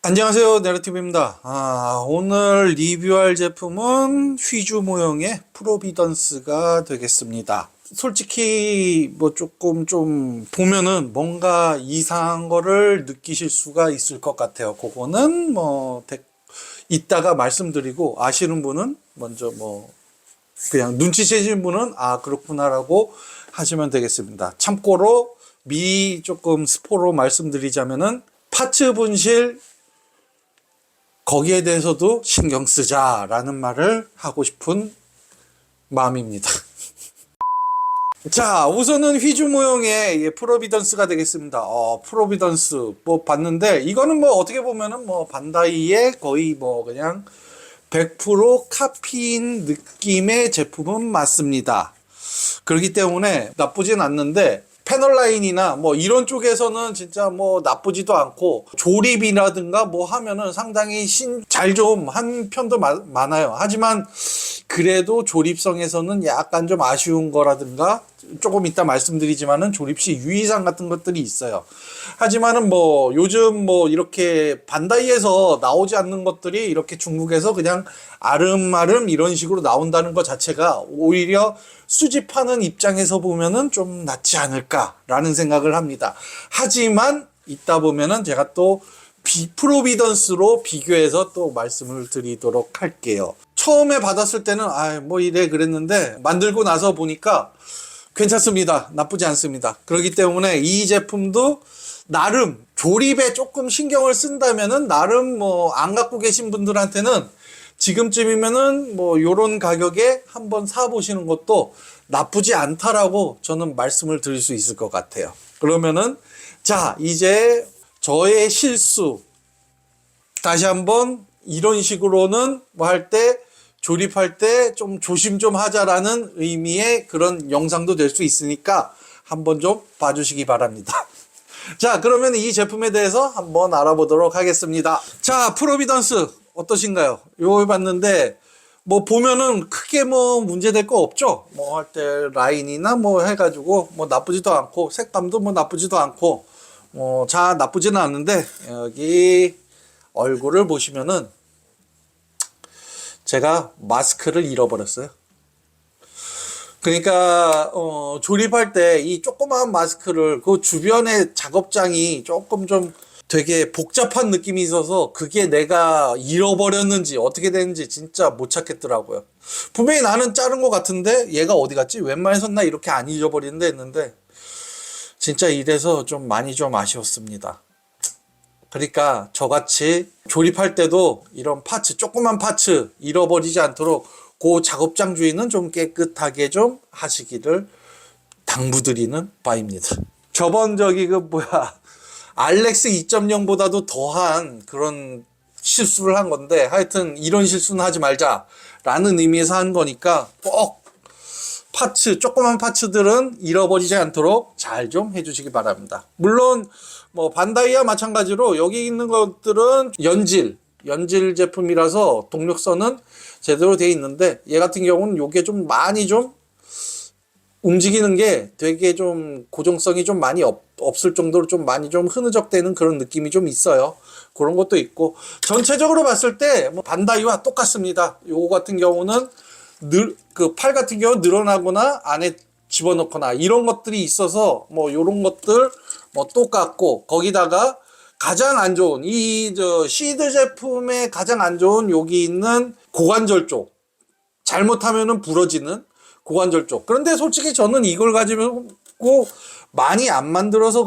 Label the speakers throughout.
Speaker 1: 안녕하세요, 내러티브입니다. 오늘 리뷰할 제품은 휘주 모형의 프로비던스가 되겠습니다. 솔직히 뭐 조금 좀 보면은 뭔가 이상한 거를 느끼실 수가 있을 것 같아요. 그거는 뭐 이따가 말씀드리고, 아시는 분은 먼저 뭐 그냥 눈치채신 분은 그렇구나라고 하시면 되겠습니다. 참고로 조금 스포로 말씀드리자면은 파츠 분실 거기에 대해서도 신경 쓰자라는 말을 하고 싶은 마음입니다. 자, 우선은 휘주 모형의 프로비던스가 되겠습니다. 프로비던스 뭐 봤는데, 이거는 뭐 어떻게 보면은 뭐 반다이의 거의 뭐 그냥 100% 카피인 느낌의 제품은 맞습니다. 그렇기 때문에 나쁘진 않는데, 패널 라인이나 뭐 이런 쪽에서는 진짜 뭐 나쁘지도 않고, 조립이라든가 뭐 하면은 상당히 잘 좀 한 편도 많아요. 하지만 그래도 조립성에서는 약간 좀 아쉬운 거라든가, 조금 이따 말씀드리지만은 조립 시 유의사항 같은 것들이 있어요. 하지만은 뭐 요즘 뭐 이렇게 반다이에서 나오지 않는 것들이 이렇게 중국에서 그냥 아름아름 이런 식으로 나온다는 것 자체가 오히려 수집하는 입장에서 보면은 좀 낫지 않을까라는 생각을 합니다. 하지만 이따 보면은 제가 또 프로비던스로 비교해서 또 말씀을 드리도록 할게요. 처음에 받았을 때는 뭐 이래 그랬는데, 만들고 나서 보니까 괜찮습니다. 나쁘지 않습니다. 그렇기 때문에 이 제품도 나름 조립에 조금 신경을 쓴다면은, 나름 뭐 안 갖고 계신 분들한테는 지금쯤이면은 뭐 요런 가격에 한번 사보시는 것도 나쁘지 않다라고 저는 말씀을 드릴 수 있을 것 같아요. 그러면은 자, 이제 저의 실수 다시 한번, 이런 식으로는 뭐 할 때, 조립할 때 좀 조심 좀 하자라는 의미의 그런 영상도 될 수 있으니까 한번 좀 봐주시기 바랍니다. 자, 그러면 이 제품에 대해서 한번 알아보도록 하겠습니다. 자, 프로비던스 어떠신가요? 요거 봤는데 뭐 보면은 크게 뭐 문제될 거 없죠? 뭐 할 때 라인이나 뭐 해가지고 뭐 나쁘지도 않고, 색감도 뭐 나쁘지도 않고, 나쁘지는 않은데, 여기 얼굴을 보시면은 제가 마스크를 잃어버렸어요. 그러니까 조립할 때 이 조그마한 마스크를, 그 주변에 작업장이 조금 좀 되게 복잡한 느낌이 있어서 그게 내가 잃어버렸는지 어떻게 됐는지 진짜 못 찾겠더라고요. 분명히 나는 자른 것 같은데 얘가 어디 갔지? 웬만해서 나 이렇게 안 잊어버리는데 했는데, 진짜 이래서 좀 많이 좀 아쉬웠습니다. 그러니까 저같이 조립할 때도 이런 파츠, 조그만 파츠 잃어버리지 않도록 그 작업장 주인은 좀 깨끗하게 좀 하시기를 당부드리는 바입니다. 저번 알렉스 2.0보다도 더한 그런 실수를 한 건데, 하여튼 이런 실수는 하지 말자라는 의미에서 한 거니까 꼭 조그만 파츠들은 잃어버리지 않도록 잘 좀 해주시기 바랍니다. 물론 뭐 반다이와 마찬가지로 여기 있는 것들은 연질 제품이라서 동력선은 제대로 돼 있는데, 얘 같은 경우는 요게 좀 많이 좀 움직이는 게 되게 좀 고정성이 좀 많이 없을 정도로 좀 많이 좀 흐느적대는 그런 느낌이 좀 있어요. 그런 것도 있고, 전체적으로 봤을 때 뭐 반다이와 똑같습니다. 요거 같은 경우는 그 팔 같은 경우는 늘어나거나 안에 집어넣거나 이런 것들이 있어서 뭐 요런 것들 뭐 똑같고, 거기다가 가장 안 좋은 시드 제품의 가장 안 좋은 여기 있는 고관절 쪽, 잘못하면은 부러지는 고관절 쪽. 그런데 솔직히 저는 이걸 가지고 많이 안 만져서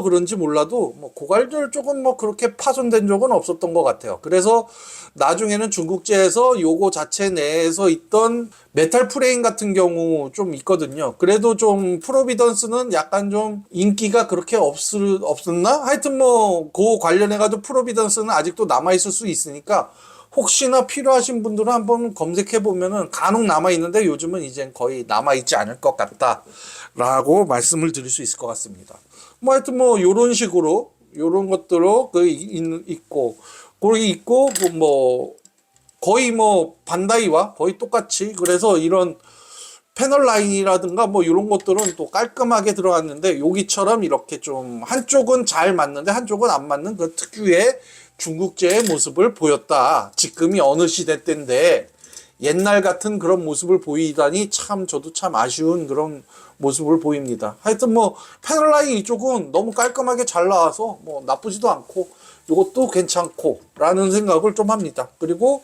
Speaker 1: 그런지 몰라도 뭐 고관절 쪽은 뭐 그렇게 파손된 적은 없었던 것 같아요. 그래서 나중에는 중국제에서 요거 자체 내에서 있던 메탈 프레임 같은 경우 좀 있거든요. 그래도 좀 프로비던스는 약간 좀 인기가 그렇게 없었나? 하여튼 뭐 그 관련해가지고 프로비던스는 아직도 남아있을 수 있으니까, 혹시나 필요하신 분들은 한번 검색해 보면은 간혹 남아 있는데, 요즘은 이제 거의 남아 있지 않을 것 같다라고 말씀을 드릴 수 있을 것 같습니다. 뭐 하여튼 뭐 요런 식으로 요런 것들로 있고, 거기 있고, 뭐 거의 뭐 반다이와 거의 똑같이, 그래서 이런 패널 라인이라든가 뭐 이런 것들은 또 깔끔하게 들어갔는데 여기처럼 이렇게 좀 한쪽은 잘 맞는데 한쪽은 안 맞는 그 특유의 중국제의 모습을 보였다. 지금이 어느 시대 때인데 옛날 같은 그런 모습을 보이다니 참 저도 참 아쉬운 그런 모습을 보입니다. 하여튼 뭐 패널 라인 이쪽은 너무 깔끔하게 잘 나와서 뭐 나쁘지도 않고 이것도 괜찮고 라는 생각을 좀 합니다. 그리고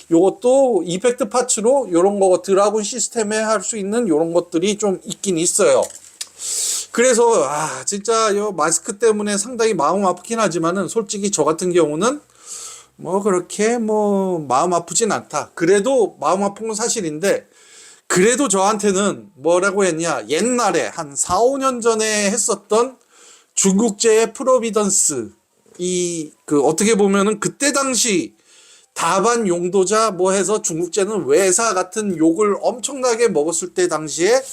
Speaker 1: 요것도 이펙트 파츠로 요런 거 드라군 시스템에 할 수 있는 요런 것들이 좀 있긴 있어요. 그래서 진짜 요 마스크 때문에 상당히 마음 아프긴 하지만은 솔직히 저 같은 경우는 뭐 그렇게 뭐 마음 아프진 않다. 그래도 마음 아픈 건 사실인데 그래도 저한테는 뭐라고 했냐, 옛날에 한 4, 5년 전에 했었던 중국제의 프로비던스, 어떻게 보면은 그때 당시 다반 용도자 뭐 해서 중국제는 외사 같은 욕을 엄청나게 먹었을 때 당시에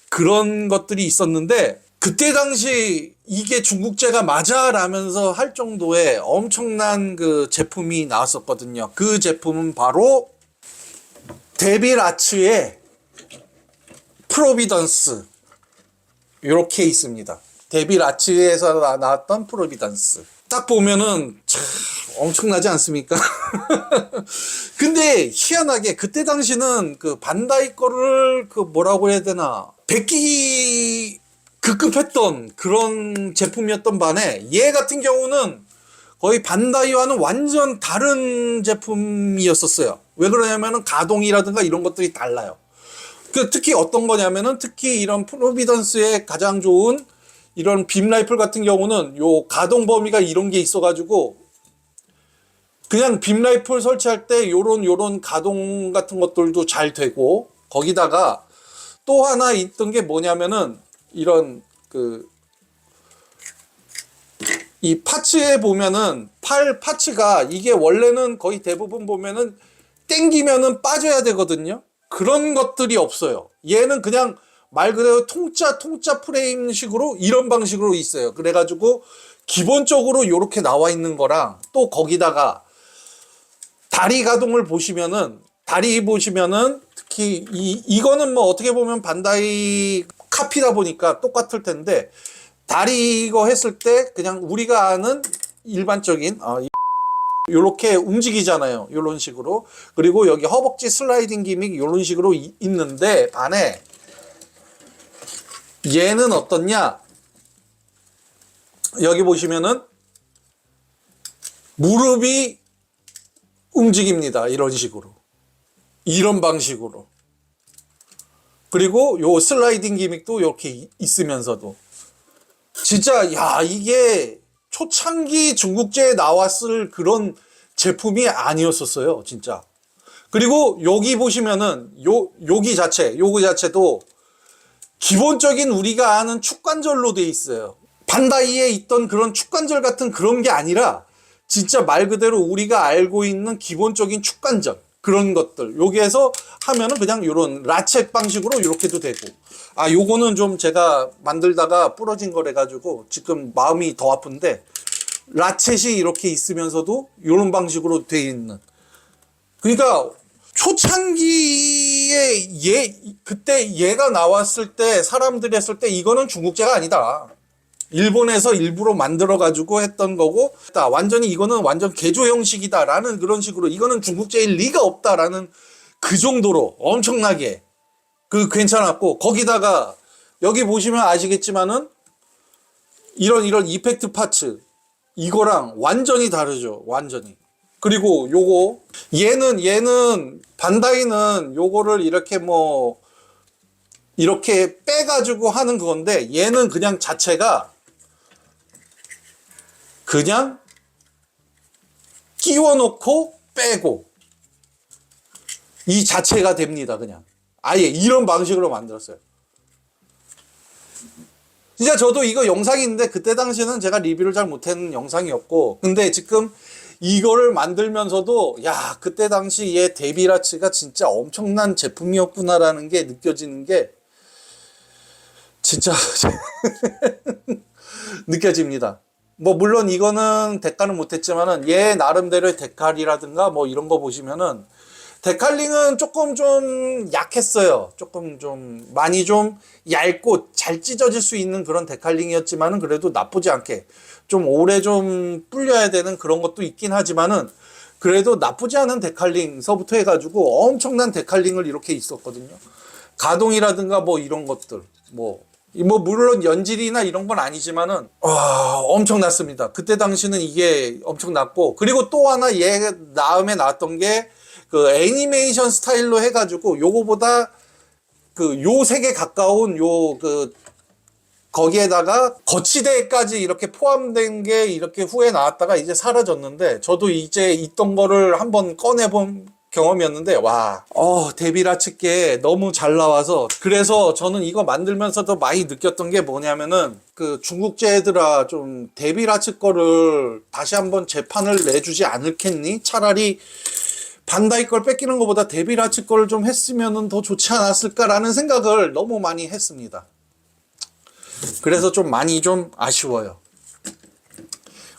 Speaker 1: 그런 것들이 있었는데, 그때 당시 이게 중국제가 맞아 라면서 할 정도의 엄청난 그 제품이 나왔었거든요. 그 제품은 바로 데빌 아츠의 프로비던스, 이렇게 있습니다. 데빌 아츠에서 나왔던 프로비던스. 딱 보면은 참 엄청나지 않습니까? 근데 희한하게 그때 당시는 그 반다이 거를 그 뭐라고 해야 되나, 백기 급급했던 그런 제품이었던 반에 얘 같은 경우는 거의 반다이와는 완전 다른 제품이었었어요. 왜 그러냐면은 가동이라든가 이런 것들이 달라요. 특히 어떤 거냐면은, 특히 이런 프로비던스의 가장 좋은 이런 빔 라이플 같은 경우는 요 가동 범위가 이런 게 있어가지고 그냥 빔 라이플 설치할 때 요런 가동 같은 것들도 잘 되고, 거기다가 또 하나 있던 게 뭐냐면은 이런 이 파츠에 보면은 팔 파츠가 이게 원래는 거의 대부분 보면은 땡기면은 빠져야 되거든요. 그런 것들이 없어요. 얘는 그냥 말 그대로 통짜 프레임식으로 이런 방식으로 있어요. 그래가지고 기본적으로 이렇게 나와 있는 거랑, 또 거기다가 다리 가동을 보시면은, 특히 이거는 뭐 어떻게 보면 반다이 카피다 보니까 똑같을 텐데, 다리 이거 했을 때 그냥 우리가 아는 일반적인 요렇게 움직이잖아요. 요런 식으로. 그리고 여기 허벅지 슬라이딩 기믹 요런 식으로 있는데, 반에 얘는 어떻냐, 여기 보시면은 무릎이 움직입니다. 이런 식으로, 이런 방식으로. 그리고 요 슬라이딩 기믹도 이렇게 있으면서도 진짜 이게 초창기 중국제에 나왔을 그런 제품이 아니었었어요, 진짜. 그리고 여기 보시면은 요기 자체도 기본적인 우리가 아는 축관절로 돼 있어요. 반다이에 있던 그런 축관절 같은 그런 게 아니라 진짜 말 그대로 우리가 알고 있는 기본적인 축관절, 그런 것들. 여기에서 하면은 그냥 요런 라쳇 방식으로 이렇게도 되고. 요거는 좀 제가 만들다가 부러진 거래 가지고 지금 마음이 더 아픈데, 라쳇이 이렇게 있으면서도 요런 방식으로 돼 있는. 그러니까 초창기에 그때 얘가 나왔을 때 사람들이 했을 때 이거는 중국제가 아니다. 일본에서 일부러 만들어가지고 했던 거고, 완전히 이거는 완전 개조 형식이다라는 그런 식으로, 이거는 중국제일 리가 없다라는 그 정도로 엄청나게 괜찮았고, 거기다가 여기 보시면 아시겠지만은 이런 이펙트 파츠, 이거랑 완전히 다르죠. 완전히. 그리고 요거, 얘는 반다이는 요거를 이렇게 이렇게 빼가지고 하는 건데, 얘는 그냥 자체가 그냥 끼워놓고 빼고 이 자체가 됩니다. 그냥 아예 이런 방식으로 만들었어요. 진짜 저도 이거 영상이 있는데 그때 당시에는 제가 리뷰를 잘 못한 영상이었고, 근데 지금 이거를 만들면서도 그때 당시 얘 데빌 아츠가 진짜 엄청난 제품이었구나라는 게 느껴지는 게 진짜 느껴집니다. 물론 이거는 대가는 못했지만은 얘 나름대로의 데칼이라든가 이런 거 보시면은 데칼링은 조금 좀 약했어요. 조금 좀 많이 좀 얇고 잘 찢어질 수 있는 그런 데칼링이었지만은 그래도 나쁘지 않게 좀 오래 좀 불려야 되는 그런 것도 있긴 하지만은 그래도 나쁘지 않은 데칼링서부터 해가지고 엄청난 데칼링을 이렇게 있었거든요. 가동이라든가 뭐 이런 것들 뭐 물론 연질이나 이런 건 아니지만은 와 엄청났습니다. 그때 당시는 이게 엄청났고 그리고 또 하나 얘 다음에 나왔던 게 그 애니메이션 스타일로 해가지고 요거보다 그 요 색에 가까운 요 그 거기에다가 거치대까지 이렇게 포함된 게 이렇게 후에 나왔다가 이제 사라졌는데 저도 이제 있던 거를 한번 꺼내본 경험이었는데 와 데빌아츠께 너무 잘 나와서 그래서 저는 이거 만들면서도 많이 느꼈던 게 뭐냐면은 그 중국제들아 좀 데빌아츠 거를 다시 한번 재판을 내주지 않을겠니? 차라리 반다이 걸 뺏기는 것보다 데빌아츠 걸 좀 했으면 더 좋지 않았을까라는 생각을 너무 많이 했습니다. 그래서 좀 많이 좀 아쉬워요.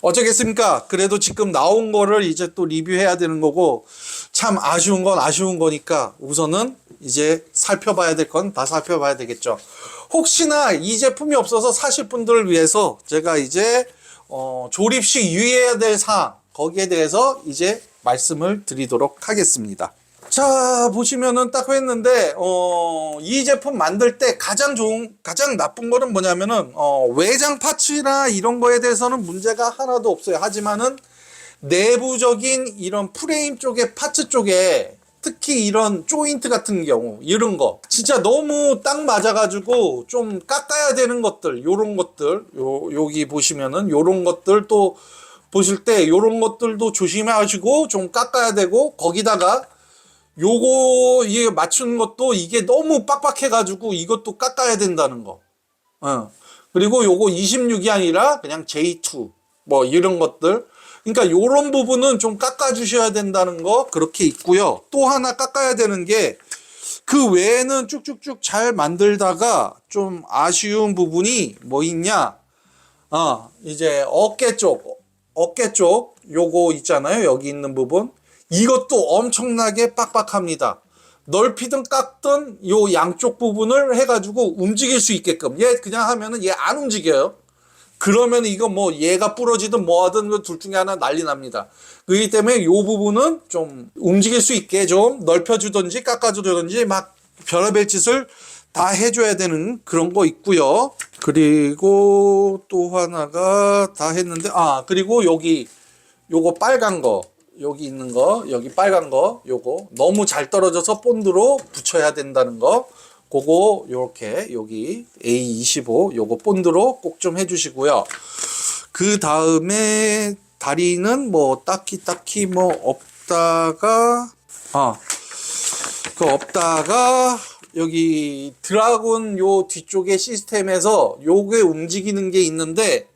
Speaker 1: 어쩌겠습니까? 그래도 지금 나온 거를 이제 또 리뷰해야 되는 거고 참 아쉬운 건 아쉬운 거니까 우선은 이제 살펴봐야 될 건 다 살펴봐야 되겠죠. 혹시나 이 제품이 없어서 사실 분들을 위해서 제가 이제 조립 시 유의해야 될 사항 거기에 대해서 이제 말씀을 드리도록 하겠습니다. 자 보시면은 딱 했는데 이 제품 만들 때 가장 나쁜 거는 뭐냐면은 외장 파츠나 이런 거에 대해서는 문제가 하나도 없어요. 하지만은 내부적인 이런 프레임 쪽에 파츠 쪽에 특히 이런 조인트 같은 경우 이런 거 진짜 너무 딱 맞아가지고 좀 깎아야 되는 것들 요런 것들 여기 보시면은 요런 것들 또 보실 때 요런 것들도 조심하시고 좀 깎아야 되고 거기다가 요거 이게 맞추는 것도 이게 너무 빡빡해가지고 이것도 깎아야 된다는 거. 그리고 요거 26이 아니라 그냥 J2 뭐 이런 것들. 그러니까 요런 부분은 좀 깎아주셔야 된다는 거 그렇게 있고요. 또 하나 깎아야 되는 게 그 외에는 쭉쭉쭉 잘 만들다가 좀 아쉬운 부분이 뭐 있냐? 이제 어깨 쪽 요거 있잖아요. 여기 있는 부분. 이것도 엄청나게 빡빡합니다. 넓히든 깎든 요 양쪽 부분을 해가지고 움직일 수 있게끔 얘 그냥 하면은 얘 안 움직여요. 그러면 이거 뭐 얘가 부러지든 뭐 하든 둘 중에 하나 난리 납니다. 그렇기 때문에 요 부분은 좀 움직일 수 있게 좀 넓혀주든지 깎아주든지 막 별의별 짓을 다 해줘야 되는 그런 거 있고요. 그리고 또 하나가 다 했는데 그리고 여기 요거 빨간 거 여기 있는 거 여기 빨간 거 요거 너무 잘 떨어져서 본드로 붙여야 된다는 거 그거 요렇게 여기 A25 요거 본드로 꼭 좀 해주시고요. 그 다음에 다리는 뭐 딱히 뭐 없다가 없다가 여기 드라군 요 뒤쪽에 시스템에서 요게 움직이는 게 있는데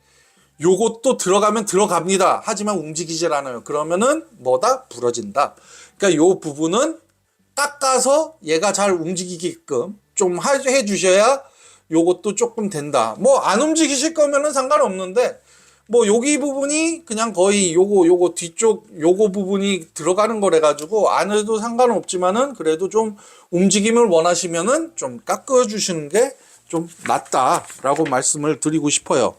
Speaker 1: 요것도 들어가면 들어갑니다. 하지만 움직이질 않아요. 그러면은 뭐다? 부러진다. 그러니까 요 부분은 깎아서 얘가 잘 움직이게끔 좀 해주셔야 요것도 조금 된다. 뭐 안 움직이실 거면은 상관없는데 뭐 여기 부분이 그냥 거의 요거 뒤쪽 요거 부분이 들어가는 거래 가지고 안 해도 상관없지만은 그래도 좀 움직임을 원하시면은 좀 깎아 주시는 게 좀 낫다라고 말씀을 드리고 싶어요.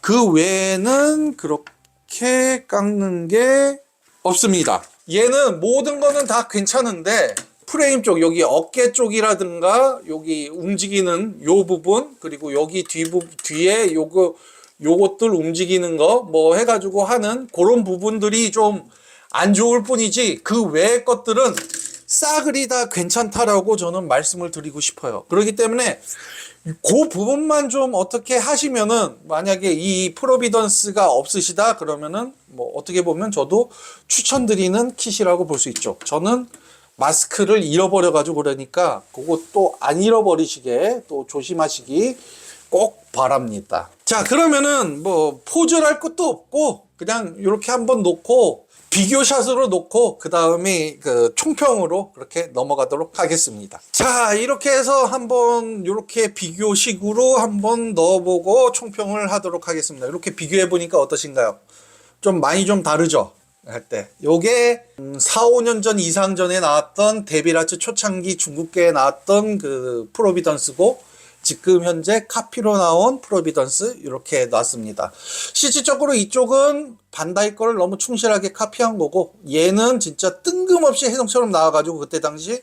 Speaker 1: 그 외에는 그렇게 깎는 게 없습니다. 얘는 모든 거는 다 괜찮은데 프레임 쪽 여기 어깨 쪽이라든가 여기 움직이는 요 부분 그리고 여기 뒤에 요것들 움직이는 거 뭐 해가지고 하는 그런 부분들이 좀 안 좋을 뿐이지 그 외의 것들은 싸그리 다 괜찮다라고 저는 말씀을 드리고 싶어요. 그렇기 때문에 그 부분만 좀 어떻게 하시면은 만약에 이 프로비던스가 없으시다 그러면은 뭐 어떻게 보면 저도 추천드리는 킷이라고 볼 수 있죠. 저는 마스크를 잃어버려 가지고 그러니까 그것도 안 잃어버리시게 또 조심하시기 꼭 바랍니다. 자 그러면은 뭐 포즈할 것도 없고 그냥 이렇게 한번 놓고 비교샷으로 놓고 그 다음에 그 총평으로 그렇게 넘어가도록 하겠습니다. 자 이렇게 해서 한번 이렇게 비교식으로 한번 넣어보고 총평을 하도록 하겠습니다. 이렇게 비교해 보니까 어떠신가요? 좀 많이 좀 다르죠? 할 때 요게 4, 5년 전 이상 전에 나왔던 데빌하츠 초창기 중국계에 나왔던 그 프로비던스고 지금 현재 카피로 나온 프로비던스 이렇게 놨습니다. 실질적으로 이쪽은 반다이 거를 너무 충실하게 카피한 거고 얘는 진짜 뜬금없이 해성처럼 나와가지고 그때 당시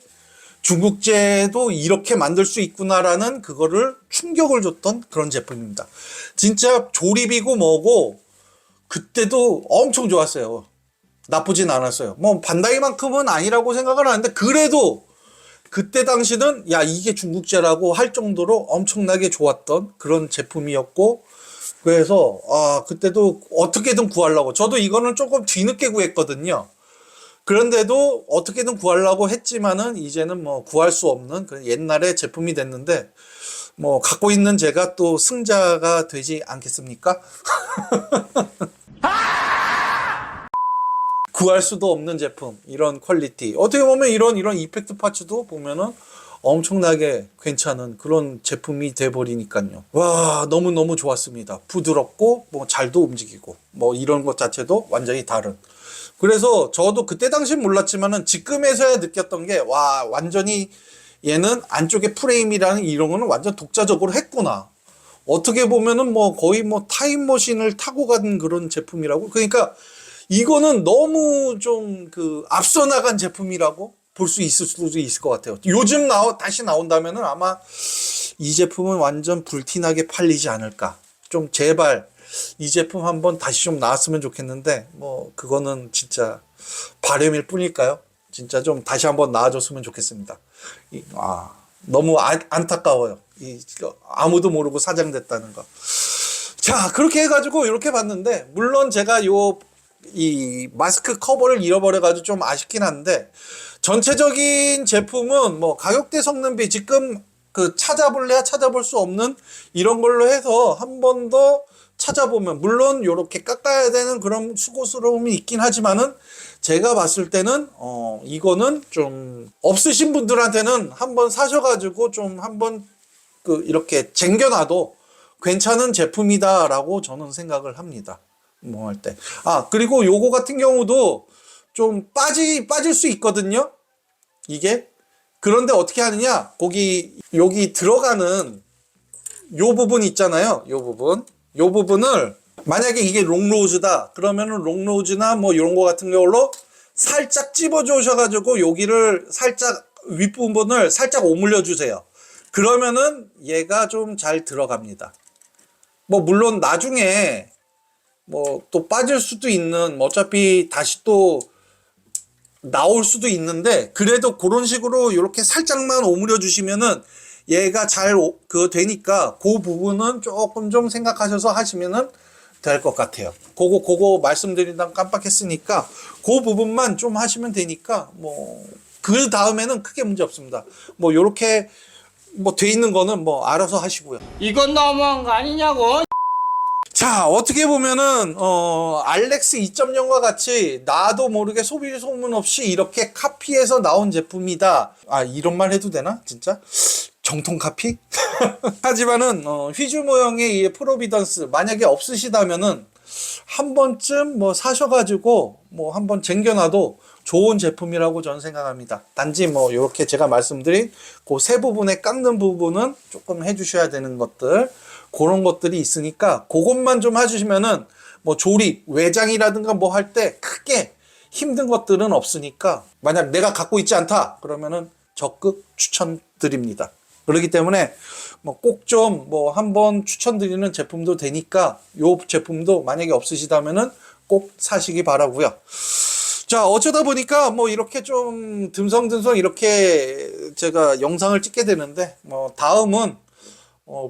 Speaker 1: 중국제도 이렇게 만들 수 있구나라는 그거를 충격을 줬던 그런 제품입니다. 진짜 조립이고 뭐고 그때도 엄청 좋았어요. 나쁘진 않았어요. 뭐 반다이만큼은 아니라고 생각을 하는데 그래도 그때 당시는 야 이게 중국제라고 할 정도로 엄청나게 좋았던 그런 제품이었고 그래서 그때도 어떻게든 구하려고 저도 이거는 조금 뒤늦게 구했거든요. 그런데도 어떻게든 구하려고 했지만은 이제는 뭐 구할 수 없는 그 옛날의 제품이 됐는데 뭐 갖고 있는 제가 또 승자가 되지 않겠습니까? 구할 수도 없는 제품 이런 퀄리티 어떻게 보면 이런 이펙트 파츠도 보면은 엄청나게 괜찮은 그런 제품이 돼버리니까요. 와 너무너무 좋았습니다. 부드럽고 뭐 잘도 움직이고 뭐 이런 것 자체도 완전히 다른 그래서 저도 그때 당시 몰랐지만은 지금에서야 느꼈던 게 와 완전히 얘는 안쪽에 프레임이라는 이런 거는 완전 독자적으로 했구나. 어떻게 보면은 뭐 거의 뭐 타임머신을 타고 간 그런 제품이라고. 그러니까 이거는 너무 좀 그 앞서 나간 제품이라고 볼 수 있을 수도 있을 것 같아요. 요즘 다시 나온다면은 아마 이 제품은 완전 불티나게 팔리지 않을까. 좀 제발 이 제품 한번 다시 좀 나왔으면 좋겠는데 뭐 그거는 진짜 바람일 뿐일까요? 진짜 좀 다시 한번 나와줬으면 좋겠습니다. 너무 안타까워요. 아무도 모르고 사장됐다는 거. 자 그렇게 해가지고 이렇게 봤는데 물론 제가 이 마스크 커버를 잃어버려가지고 좀 아쉽긴 한데 전체적인 제품은 뭐 가격대 성능비 지금 그 찾아볼래야 찾아볼 수 없는 이런 걸로 해서 한 번 더 찾아보면 물론 요렇게 깎아야 되는 그런 수고스러움이 있긴 하지만은 제가 봤을 때는 이거는 좀 없으신 분들한테는 한번 사셔가지고 좀 한번 그 이렇게 쟁겨놔도 괜찮은 제품이다라고 저는 생각을 합니다. 뭐 할 때. 그리고 요거 같은 경우도 좀 빠질 수 있거든요. 이게. 그런데 어떻게 하느냐? 여기 들어가는 요 부분 있잖아요. 요 부분을 만약에 이게 롱로즈다. 그러면은 롱로즈나 뭐 이런 거 같은 걸로 살짝 찝어 주셔가지고 여기를 살짝 윗부분을 살짝 오물려 주세요. 그러면은 얘가 좀 잘 들어갑니다. 뭐 물론 나중에 뭐 또 빠질 수도 있는 어차피 다시 또 나올 수도 있는데 그래도 그런 식으로 이렇게 살짝만 오므려 주시면은 얘가 잘 되니까 그 부분은 조금 좀 생각하셔서 하시면은 될 것 같아요. 그거 말씀드린다고 깜빡했으니까 그 부분만 좀 하시면 되니까 뭐 그 다음에는 크게 문제 없습니다. 뭐 요렇게 뭐 돼 있는 거는 뭐 알아서 하시고요.
Speaker 2: 이건 너무한 거 아니냐고.
Speaker 1: 자, 어떻게 보면은, 알렉스 2.0과 같이 나도 모르게 소비 소문 없이 이렇게 카피해서 나온 제품이다. 이런 말 해도 되나? 진짜? 정통 카피? 하지만은, 휘즈 모형의 이 프로비던스, 만약에 없으시다면은, 한 번쯤 뭐 사셔가지고, 뭐 한번 쟁겨놔도 좋은 제품이라고 저는 생각합니다. 단지 뭐, 요렇게 제가 말씀드린 그 세 부분에 깎는 부분은 조금 해주셔야 되는 것들, 그런 것들이 있으니까 그것만 좀 해주시면은 뭐 조립 외장이라든가 뭐 할 때 크게 힘든 것들은 없으니까 만약 내가 갖고 있지 않다 그러면은 적극 추천드립니다. 그렇기 때문에 뭐 꼭 좀 뭐 한번 추천드리는 제품도 되니까 요 제품도 만약에 없으시다면은 꼭 사시기 바라고요. 자 어쩌다 보니까 뭐 이렇게 좀 듬성듬성 이렇게 제가 영상을 찍게 되는데 뭐 다음은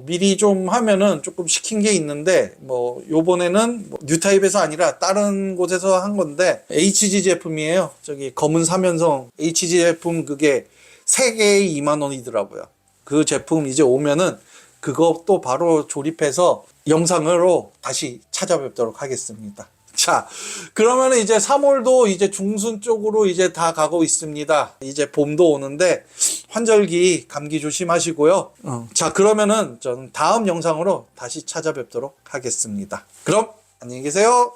Speaker 1: 미리 좀 하면은 조금 시킨 게 있는데 뭐 요번에는 뭐 뉴타입에서 아니라 다른 곳에서 한 건데 HG 제품이에요. 저기 검은 3연성 HG 제품 그게 3개에 2만 원이더라고요. 그 제품 이제 오면은 그것도 바로 조립해서 영상으로 다시 찾아뵙도록 하겠습니다. 자, 그러면 이제 3월도 이제 중순 쪽으로 이제 다 가고 있습니다. 이제 봄도 오는데 환절기 감기 조심하시고요. 자, 그러면은 저는 다음 영상으로 다시 찾아뵙도록 하겠습니다. 그럼 안녕히 계세요.